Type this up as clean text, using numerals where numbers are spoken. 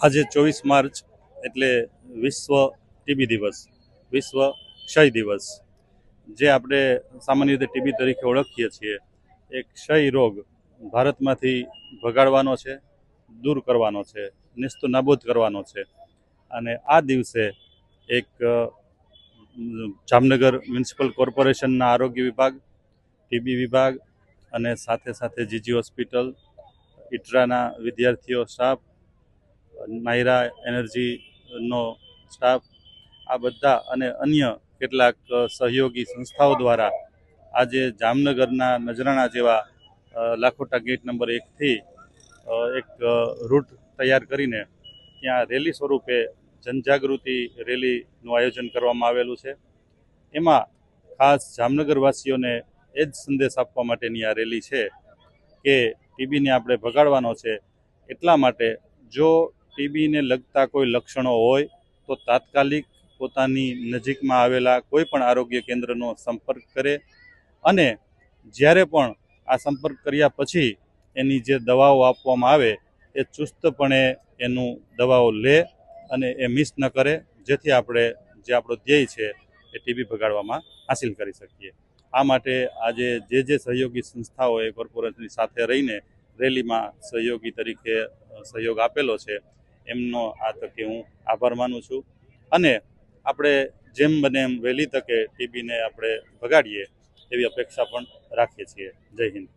આજે 24 માર્ચ એટલે વિશ્વ ટીબી દિવસ, વિશ્વ ક્ષય દિવસ, જે આપણે સામાન્ય રીતે ટીબી તરીકે ઓળખીએ છીએ. એક ક્ષય રોગ ભારતમાંથી ભગાડવાનો છે, દૂર કરવાનો છે, નિસ્તો નાબૂદ કરવાનો છે. અને આ દિવસે એક જામનગર મ્યુનિસિપલ કોર્પોરેશનના આરોગ્ય વિભાગ, ટીબી વિભાગ અને સાથે સાથે જીજી હોસ્પિટલ, ઇટરાના વિદ્યાર્થીઓ સ્ટાફ, નાયરા એનર્જીનો સ્ટાફ, આ બધા અને અન્ય કેટલાક સહયોગી સંસ્થાઓ દ્વારા આજે જામનગરના નજરાણા જેવા લાખોટા ગેટ નંબર 1થી એક રૂટ તૈયાર કરીને ત્યાં રેલી સ્વરૂપે જનજાગૃતિ રેલીનું આયોજન કરવામાં આવેલું છે. એમાં ખાસ જામનગરવાસીઓને એ જ સંદેશ આપવા માટેની આ રેલી છે કે ટીબીને આપણે ભગાડવાનો છે. એટલા માટે જો ટીબીને લગતા કોઈ લક્ષણો હોય તો તાત્કાલિક પોતાની નજીકમાં આવેલા કોઈ પણ આરોગ્ય કેન્દ્રનો સંપર્ક કરે અને જ્યારે પણ આ સંપર્ક કર્યા પછી એની જે દવાઓ આપવામાં આવે એ ચુસ્તપણે એનું દવાઓ લે અને એ મિસ ન કરે, જેથી આપણે જે આપણો ધ્યેય છે એ ટીબી ભગાડવામાં હાંસિલ કરી શકીએ. આ માટે આજે જે સહયોગી સંસ્થાઓએ કોર્પોરેશનની સાથે રહીને રેલીમાં સહયોગી તરીકે સહયોગ આપેલો છે એમનો આ તકે હું આભાર માનું છું. અને આપણે જેમ બને એમ વહેલી તકે ટીબીને આપણે ભગાડીએ એવી અપેક્ષા પણ રાખીએ છીએ. જય હિન્દ.